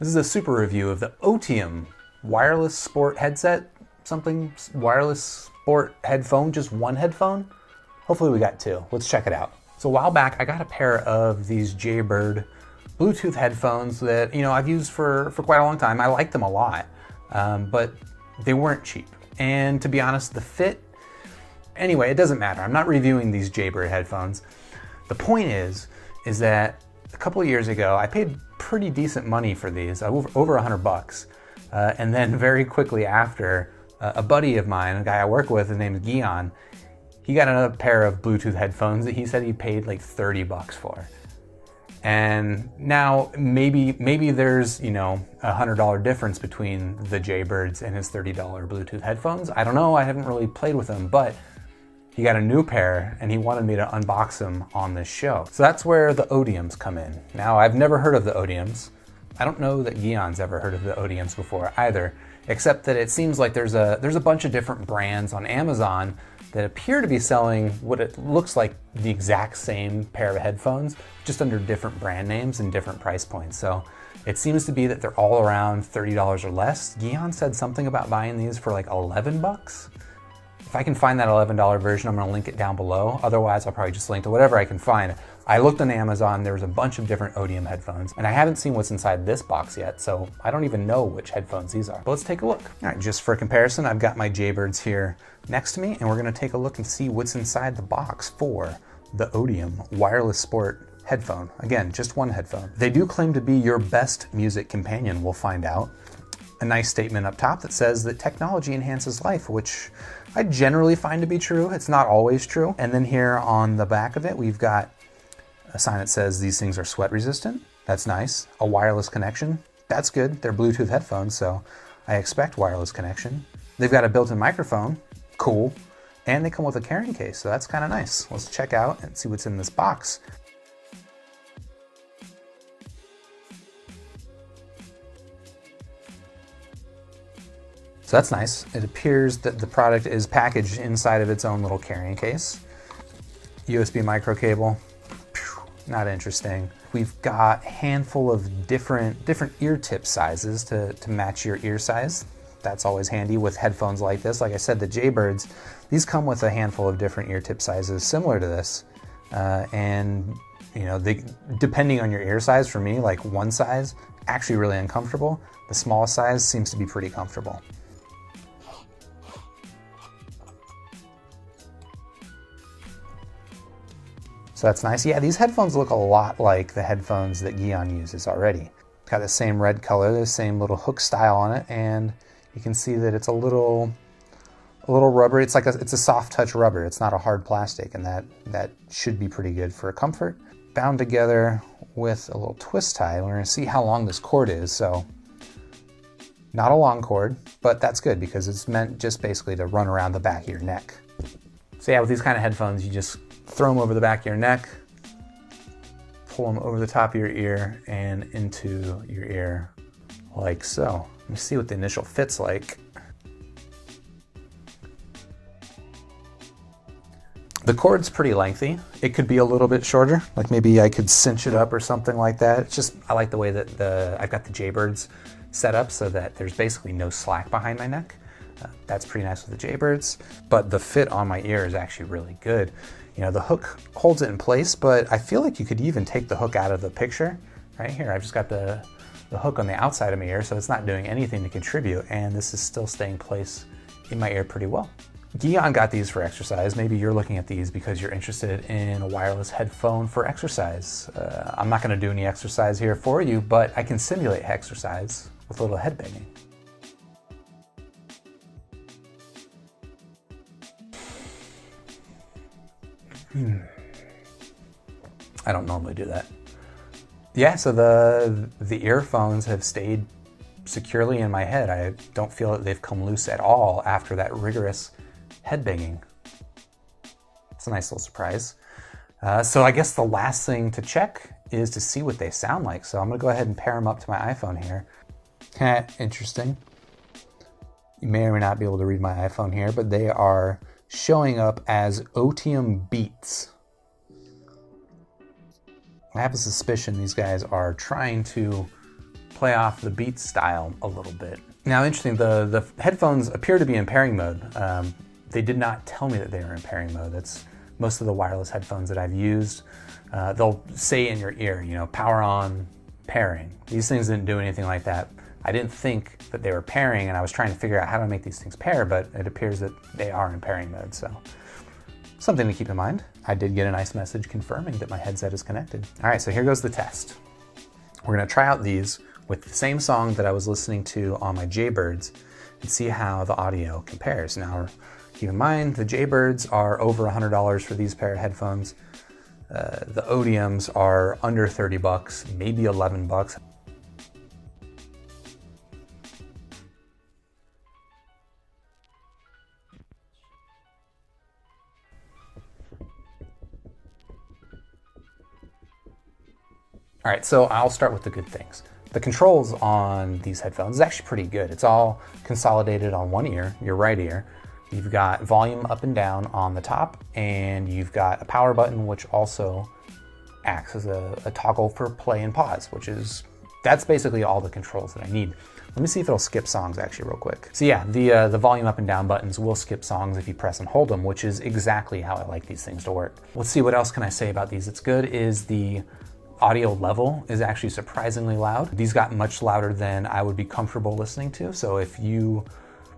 This is a super review of the Otium wireless sport headset, something wireless sport headphone, just one headphone. Hopefully we got two. Let's check it out. So a while back, I got a pair of these Jaybird Bluetooth headphones that, you know, I've used for quite a long time. I like them a lot, but they weren't cheap. And to be honest, the fit, anyway, it doesn't matter. I'm not reviewing these Jaybird headphones. The point is that a couple of years ago, I paid pretty decent money for these, over $100. And then very quickly after, a buddy of mine, a guy I work with, his name is Guion, he got another pair of Bluetooth headphones that he said he paid like $30 for. And now maybe there's, you know, $100 difference between the Jaybirds and his $30 Bluetooth headphones. I don't know, I haven't really played with them, but he got a new pair and he wanted me to unbox them on this show. So that's where the Otiums come in. Now, I've never heard of the Otiums. I don't know that Guion's ever heard of the Otiums before either, except that it seems like there's a bunch of different brands on Amazon that appear to be selling what it looks like the exact same pair of headphones, just under different brand names and different price points. So it seems to be that they're all around $30 or less. Guion said something about buying these for like $11. If I can find that $11 version, I'm gonna link it down below. Otherwise, I'll probably just link to whatever I can find. I looked on Amazon, there was a bunch of different Otium headphones, and I haven't seen what's inside this box yet, so I don't even know which headphones these are. But let's take a look. All right, just for comparison, I've got my Jaybirds here next to me, and we're gonna take a look and see what's inside the box for the Otium wireless sport headphone. Again, just one headphone. They do claim to be your best music companion, we'll find out. A nice statement up top that says that technology enhances life, which I generally find to be true. It's not always true. And then here on the back of it, we've got a sign that says these things are sweat resistant. That's nice. A wireless connection. That's good. They're Bluetooth headphones, so I expect wireless connection. They've got a built-in microphone. Cool. And they come with a carrying case, so that's kind of nice. Let's check out and see what's in this box. So that's nice. It appears that the product is packaged inside of its own little carrying case. USB micro cable. Not interesting. We've got a handful of different ear tip sizes to match your ear size. That's always handy with headphones like this. Like I said, the Jaybirds, these come with a handful of different ear tip sizes similar to this. And you know, depending on your ear size, for me, like one size, actually really uncomfortable. The smallest size seems to be pretty comfortable. So that's nice. Yeah, these headphones look a lot like the headphones that Guion uses already. Got the same red color, the same little hook style on it, and you can see that it's a little rubber. It's a soft touch rubber. It's not a hard plastic, and that should be pretty good for comfort. Bound together with a little twist tie. We're gonna see how long this cord is. So not a long cord, but that's good because it's meant just basically to run around the back of your neck. So yeah, with these kind of headphones, you just throw them over the back of your neck, pull them over the top of your ear and into your ear like so. Let me see what the initial fit's like. The cord's pretty lengthy. It could be a little bit shorter, like maybe I could cinch it up or something like that. It's just, I like the way that I've got the Jaybirds set up so that there's basically no slack behind my neck. That's pretty nice with the Jaybirds, but the fit on my ear is actually really good. You know, the hook holds it in place, but I feel like you could even take the hook out of the picture. Right here, I've just got the hook on the outside of my ear, so it's not doing anything to contribute, and this is still staying in place in my ear pretty well. Guion got these for exercise. Maybe you're looking at these because you're interested in a wireless headphone for exercise. I'm not gonna do any exercise here for you, but I can simulate exercise with a little head banging. I don't normally do that. Yeah, so the earphones have stayed securely in my head. I don't feel that they've come loose at all after that rigorous head banging. It's a nice little surprise. So I guess the last thing to check is to see what they sound like. So I'm gonna go ahead and pair them up to my iPhone here. Interesting. You may or may not be able to read my iPhone here, but they are showing up as Otium Beats. I have a suspicion these guys are trying to play off the Beats style a little bit. Now, interesting, the headphones appear to be in pairing mode. They did not tell me that they were in pairing mode. That's most of the wireless headphones that I've used. They'll say in your ear, you know, power on, pairing. These things didn't do anything like that. I didn't think that they were pairing, and I was trying to figure out how to make these things pair, but it appears that they are in pairing mode, so something to keep in mind. I did get a nice message confirming that my headset is connected. All right, so here goes the test. We're gonna try out these with the same song that I was listening to on my Jaybirds and see how the audio compares. Now, keep in mind, the Jaybirds are over $100 for these pair of headphones. The Odiums are under 30 bucks, maybe 11 bucks. All right, so I'll start with the good things. The controls on these headphones is actually pretty good. It's all consolidated on one ear, your right ear. You've got volume up and down on the top, and you've got a power button, which also acts as a toggle for play and pause, that's basically all the controls that I need. Let me see if it'll skip songs actually real quick. So yeah, the volume up and down buttons will skip songs if you press and hold them, which is exactly how I like these things to work. Let's see, what else can I say about these that's good is the audio level is actually surprisingly loud. These got much louder than I would be comfortable listening to. So if you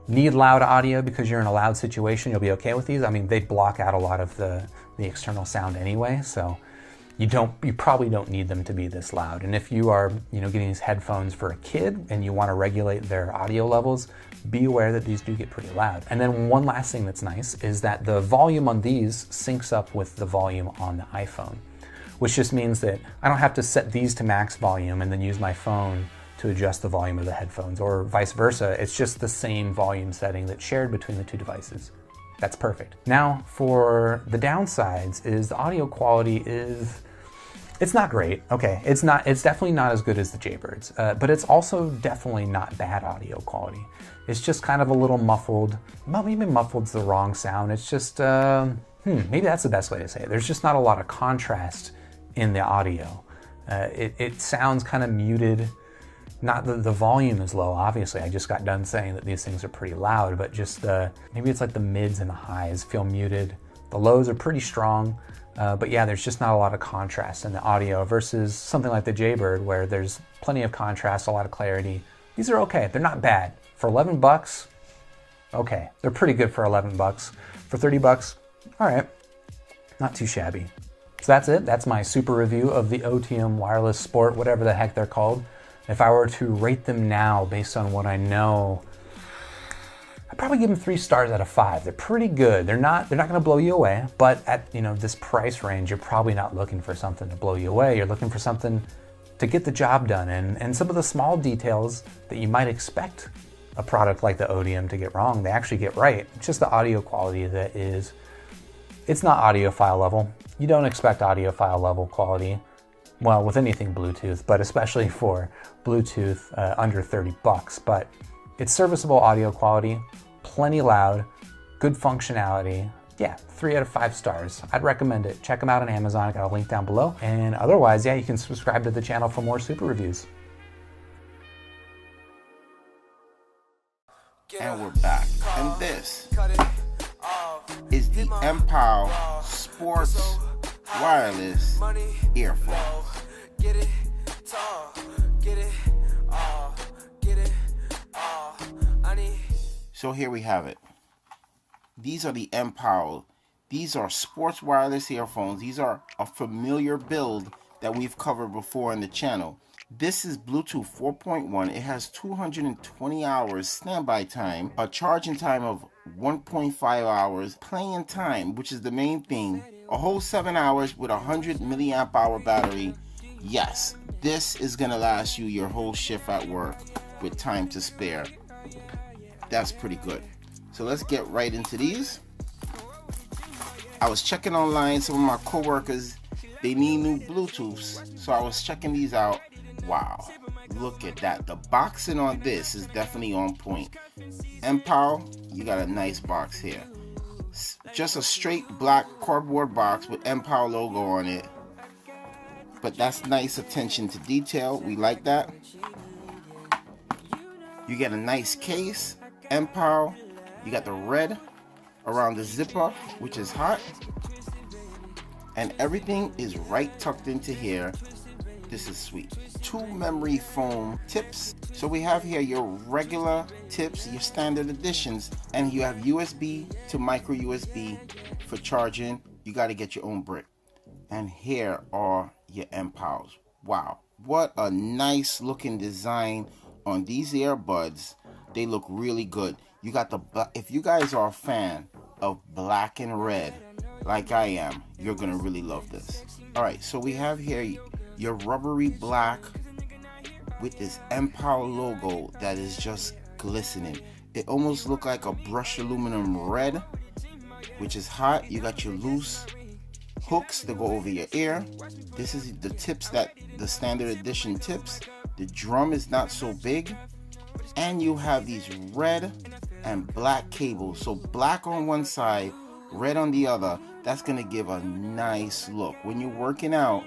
need loud audio because you're in a loud situation, you'll be okay with these. I mean, they block out a lot of the external sound anyway, so you probably don't need them to be this loud. And if you are, getting these headphones for a kid and you want to regulate their audio levels, be aware that these do get pretty loud. And then one last thing that's nice is that the volume on these syncs up with the volume on the iPhone, which just means that I don't have to set these to max volume and then use my phone to adjust the volume of the headphones, or vice versa. It's just the same volume setting that's shared between the two devices. That's perfect. Now, for the downsides is the audio quality it's not great. Okay, it's definitely not as good as the Jaybirds, but it's also definitely not bad audio quality. It's just kind of a little muffled. Well, maybe muffled's the wrong sound. It's just, maybe that's the best way to say it. There's just not a lot of contrast in the audio. It sounds kind of muted. Not that the volume is low, obviously. I just got done saying that these things are pretty loud, but just maybe it's like the mids and the highs feel muted. The lows are pretty strong, but yeah, there's just not a lot of contrast in the audio versus something like the Jaybird where there's plenty of contrast, a lot of clarity. These are okay, they're not bad. For 11 bucks, okay. They're pretty good for 11 bucks. For 30 bucks, all right, not too shabby. So that's it. That's my super review of the Otium Wireless Sport, whatever the heck they're called. If I were to rate them now based on what I know, I'd probably give them 3 stars out of 5. They're pretty good. They're not gonna blow you away, but at this price range, you're probably not looking for something to blow you away. You're looking for something to get the job done, and some of the small details that you might expect a product like the Odium to get wrong, they actually get right. It's just the audio quality that it's not audiophile level. You don't expect audiophile level quality, well, with anything Bluetooth, but especially for Bluetooth under 30 bucks. But it's serviceable audio quality, plenty loud, good functionality. Yeah, 3 out of 5 stars. I'd recommend it. Check them out on Amazon. I got a link down below. And otherwise, yeah, you can subscribe to the channel for more super reviews. And we're back. And this is the Empower Sports Wireless Earphones. So here we have it. These are the Empower. These are sports wireless earphones. These are a familiar build that we've covered before in the channel. This is Bluetooth 4.1. It has 220 hours standby time, a charging time of 1.5 hours, playing time, which is the main thing, a whole 7 hours with a 100 milliamp hour battery. Yes, this is gonna last you your whole shift at work with time to spare. That's pretty good. So let's get right into these. I was checking online, some of my coworkers, they need new Bluetooths, so I was checking these out. Wow, look at that. The boxing on this is definitely on point. Empower, you got a nice box here. Just a straight black cardboard box with Empower logo on it. But that's nice attention to detail. We like that. You get a nice case, MPOW. You got the red around the zipper, which is hot. And everything is right tucked into here. This is sweet. 2 memory foam tips. So we have here your regular tips, your standard editions, and you have USB to micro USB for charging. You got to get your own brick. And here are your MPOWs. Wow, what a nice looking design on these earbuds. They look really good. You got the, if you guys are a fan of black and red like I am, you're gonna really love this. All right, so we have here your rubbery black with this MPOW logo that is just glistening. It almost looks like a brushed aluminum red, which is hot. You got your loose hooks to go over your ear. This is the tips, that the standard edition tips. The drum is not so big, and you have these red and black cables. So black on one side, red on the other. That's gonna give a nice look when you're working out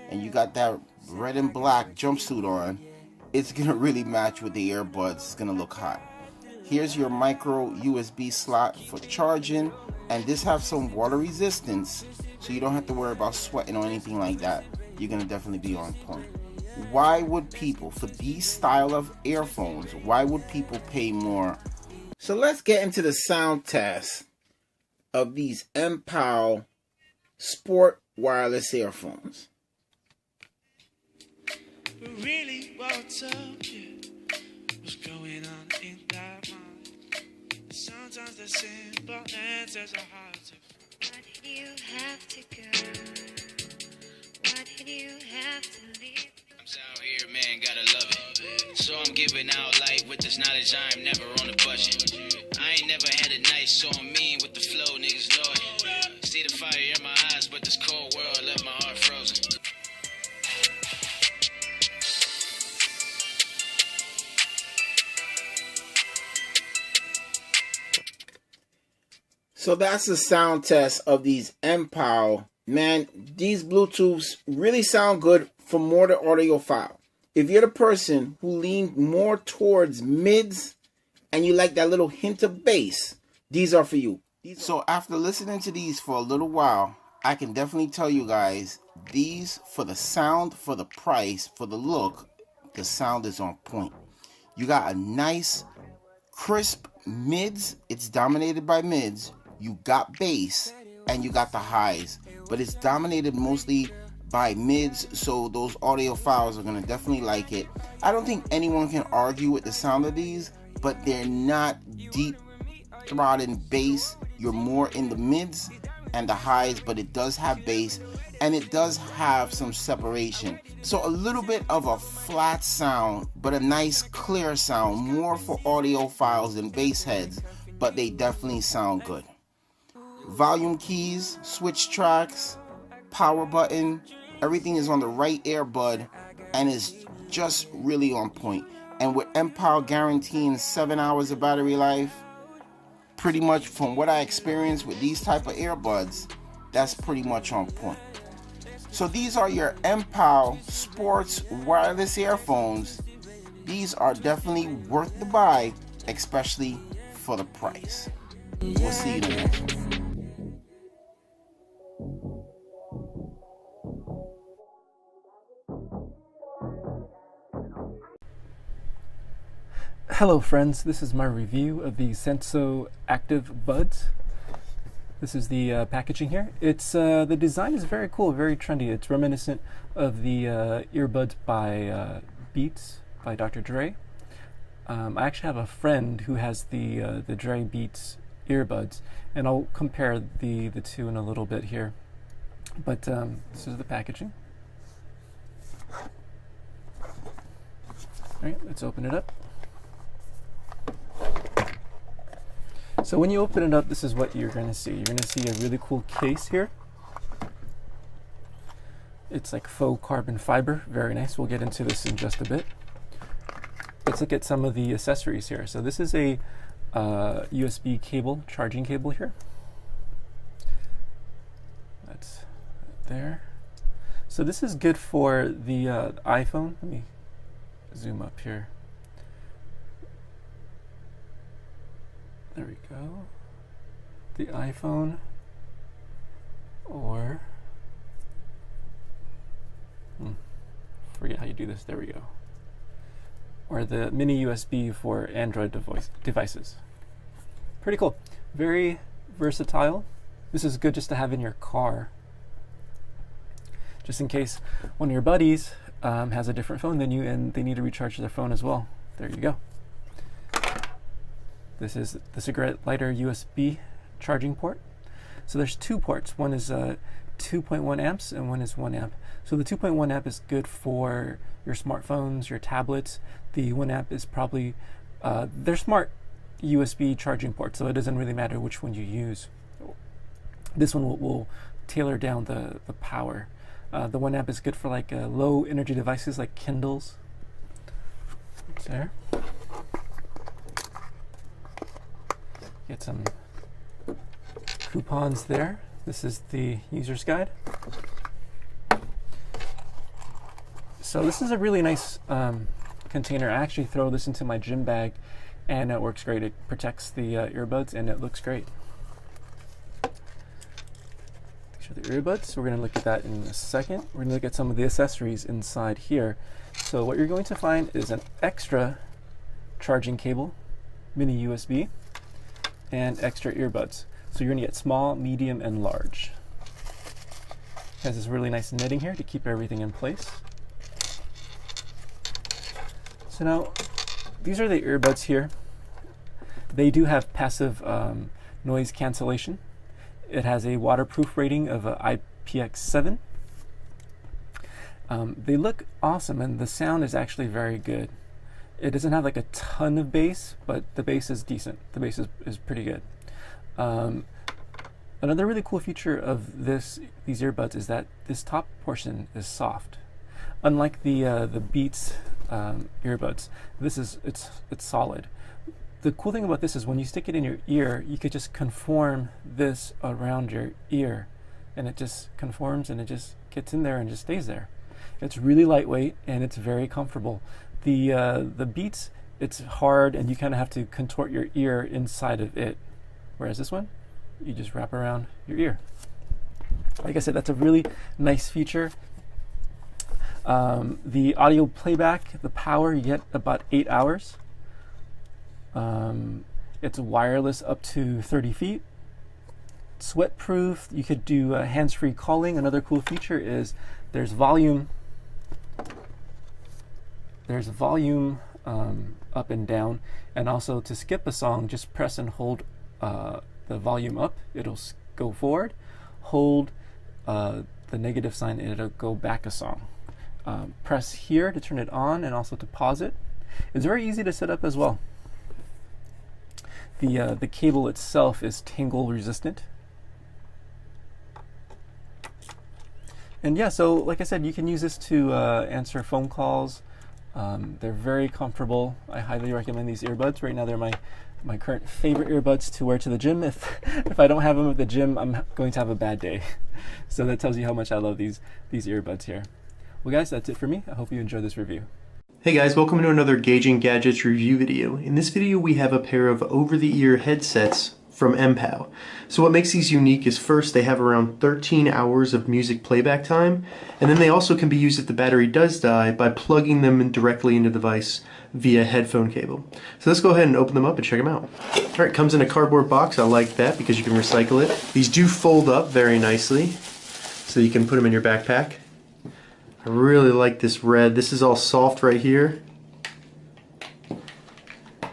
and you got that red and black jumpsuit on. It's gonna really match with the earbuds. It's gonna look hot. Here's your micro USB slot for charging, and this has some water resistance, so you don't have to worry about sweating or anything like that. You're gonna definitely be on point. Why would people, for these style of earphones, why would people pay more? So let's get into the sound test of these MPOW sport wireless earphones. Really, what's up? Yeah. What's going on in that mind? Sometimes the simple answers are hard to find. Why did you have to go? Why did you have to leave? I'm out here, man, gotta love it. So I'm giving out life with this knowledge. I am never on a budget. I ain't never had it nice, so I'm mean with the flow, niggas know it. See the fire in my eyes, but this cold world left my heart frozen. So that's the sound test of these MPOW. Man, these Bluetooths really sound good for more the audiophile. If you're the person who leans more towards mids and you like that little hint of bass, these are for you. So after listening to these for a little while, I can definitely tell you guys, these, for the sound, for the price, for the look, the sound is on point. You got a nice, crisp mids. It's dominated by mids. You got bass and you got the highs, but it's dominated mostly by mids, so those audiophiles are going to definitely like it. I don't think anyone can argue with the sound of these, but they're not deep throated bass. You're more in the mids and the highs, but it does have bass and it does have some separation. So a little bit of a flat sound, but a nice clear sound, more for audiophiles than bass heads, but they definitely sound good. Volume keys, switch tracks, power button, everything is on the right earbud and is just really on point. And with MPOW guaranteeing 7 hours of battery life, pretty much from what I experienced with these type of earbuds, that's pretty much on point. So these are your MPOW sports wireless earphones. These are definitely worth the buy, especially for the price. We'll see you in the next one. Hello friends, this is my review of the SENSO ActivBuds. This is the packaging here. It's the design is very cool, very trendy. It's reminiscent of the earbuds by Beats by Dr. Dre. I actually have a friend who has the Dre Beats earbuds, and I'll compare the two in a little bit here. But this is the packaging. All right, let's open it up. So when you open it up, this is what you're going to see. You're going to see a really cool case here. It's like faux carbon fiber, very nice. We'll get into this in just a bit. Let's look at some of the accessories here. So this is a USB cable, charging cable here. That's there. So this is good for the iPhone. Let me zoom up here. There we go. The iPhone or forget how you do this. There we go. Or the mini USB for Android devices. Pretty cool. Very versatile. This is good just to have in your car, just in case one of your buddies has a different phone than you and they need to recharge their phone as well. There you go. This is the cigarette lighter USB charging port. So there's two ports. One is 2.1 amps and one is 1 amp. So the 2.1 amp is good for your smartphones, your tablets. The 1 amp is probably, they're smart USB charging ports, so it doesn't really matter which one you use. This one will tailor down the power. The 1 amp is good for like low energy devices like Kindles. There. Get some coupons there. This is the user's guide. So this is a really nice container. I actually throw this into my gym bag and it works great. It protects the earbuds and it looks great. These are the earbuds. We're going to look at that in a second. We're going to look at some of the accessories inside here. So what you're going to find is an extra charging cable, mini USB, and extra earbuds. So you're going to get small, medium, and large. It has this really nice netting here to keep everything in place. So now, these are the earbuds here. They do have passive noise cancellation. It has a waterproof rating of IPX7. They look awesome, and the sound is actually very good. It doesn't have like a ton of bass, but the bass is decent. The bass is pretty good. Another really cool feature of these earbuds is that this top portion is soft. Unlike the Beats earbuds, it's solid. The cool thing about this is when you stick it in your ear, you could just conform this around your ear, and it just conforms and it just gets in there and just stays there. It's really lightweight and it's very comfortable. The Beats, it's hard and you kind of have to contort your ear inside of it, whereas this one, you just wrap around your ear. Like I said, that's a really nice feature. The audio playback, the power, you get about 8 hours. It's wireless up to 30 feet. Sweat proof. You could do hands-free calling. Another cool feature is there's volume. There's volume up and down, and also to skip a song, just press and hold the volume up. It'll go forward. Hold the negative sign, and it'll go back a song. Press here to turn it on, and also to pause it. It's very easy to set up as well. The cable itself is tangle resistant. And yeah, so like I said, you can use this to answer phone calls. They're very comfortable. I highly recommend these earbuds. Right now they're my current favorite earbuds to wear to the gym. If I don't have them at the gym, I'm going to have a bad day. So that tells you how much I love these earbuds here. Well guys, that's it for me. I hope you enjoyed this review. Hey guys, welcome to another Gauging Gadgets review video. In this video we have a pair of over-the-ear headsets from MPOW. So what makes these unique is first they have around 13 hours of music playback time, and then they also can be used if the battery does die by plugging them in directly into the device via headphone cable. So let's go ahead and open them up and check them out. Alright, it comes in a cardboard box. I like that because you can recycle it. These do fold up very nicely, so you can put them in your backpack. I really like this red. This is all soft right here.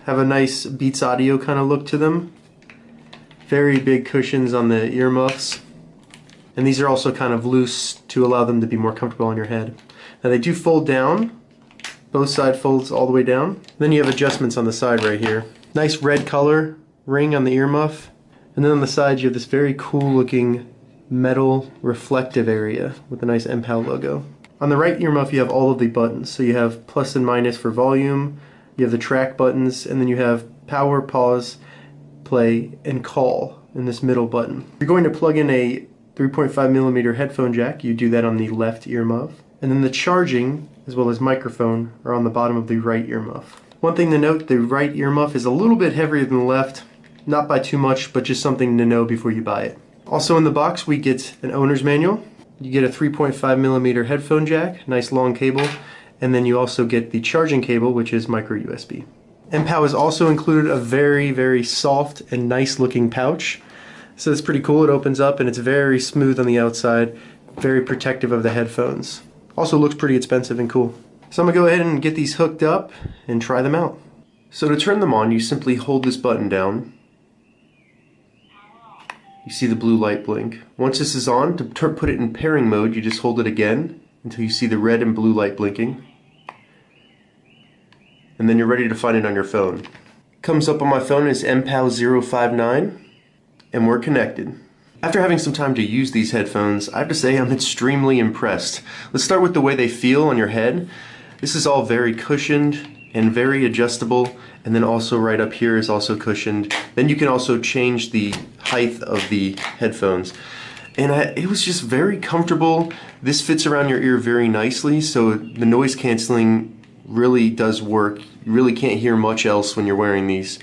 Have a nice Beats Audio kind of look to them. Very big cushions on the earmuffs. And these are also kind of loose to allow them to be more comfortable on your head. Now they do fold down. Both side folds all the way down. Then you have adjustments on the side right here. Nice red color ring on the earmuff. And then on the side you have this very cool looking metal reflective area with a nice MPOW logo. On the right earmuff you have all of the buttons. So you have plus and minus for volume, you have the track buttons, and then you have power, pause, play, and call in this middle button. You're going to plug in a 3.5mm headphone jack. You do that on the left earmuff. And then the charging, as well as microphone, are on the bottom of the right earmuff. One thing to note, the right earmuff is a little bit heavier than the left. Not by too much, but just something to know before you buy it. Also in the box we get an owner's manual. You get a 3.5mm headphone jack, nice long cable, and then you also get the charging cable, which is micro USB. MPOW has also included a very, very soft and nice looking pouch. So it's pretty cool. It opens up and it's very smooth on the outside, very protective of the headphones. Also looks pretty expensive and cool. So I'm gonna go ahead and get these hooked up and try them out. So to turn them on, you simply hold this button down. You see the blue light blink. Once this is on, to put it in pairing mode, you just hold it again until you see the red and blue light blinking. And then you're ready to find it on your phone. Comes up on my phone as MPOW 059, and we're connected. After having some time to use these headphones, I have to say I'm extremely impressed. Let's start with the way they feel on your head. This is all very cushioned and very adjustable, and then also right up here is also cushioned. Then you can also change the height of the headphones. And it was just very comfortable. This fits around your ear very nicely, so the noise canceling really does work. You really can't hear much else when you're wearing these.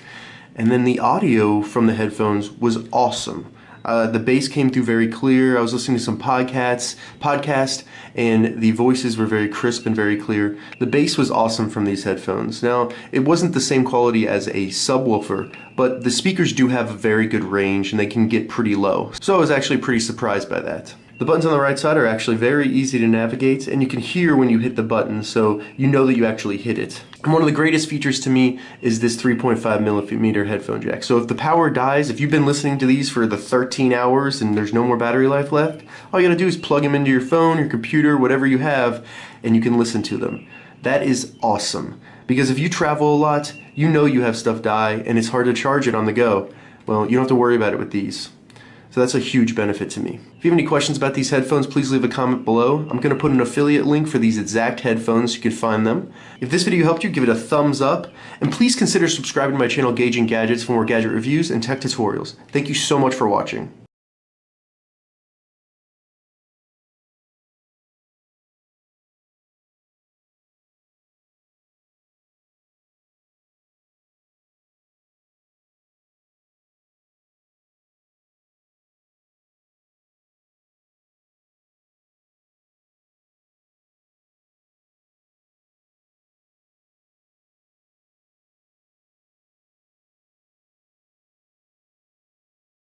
And then the audio from the headphones was awesome. The bass came through very clear. I was listening to some podcast, and the voices were very crisp and very clear. The bass was awesome from these headphones. Now, it wasn't the same quality as a subwoofer, but the speakers do have a very good range and they can get pretty low. So I was actually pretty surprised by that. The buttons on the right side are actually very easy to navigate, and you can hear when you hit the button, so you know that you actually hit it. And one of the greatest features to me is this 3.5mm headphone jack. So if the power dies, if you've been listening to these for the 13 hours and there's no more battery life left, all you gotta do is plug them into your phone, your computer, whatever you have, and you can listen to them. That is awesome. Because if you travel a lot, you know you have stuff die, and it's hard to charge it on the go. Well, you don't have to worry about it with these. So that's a huge benefit to me. If you have any questions about these headphones, please leave a comment below. I'm going to put an affiliate link for these exact headphones so you can find them. If this video helped you, give it a thumbs up. And please consider subscribing to my channel, Gauging Gadgets, for more gadget reviews and tech tutorials. Thank you so much for watching.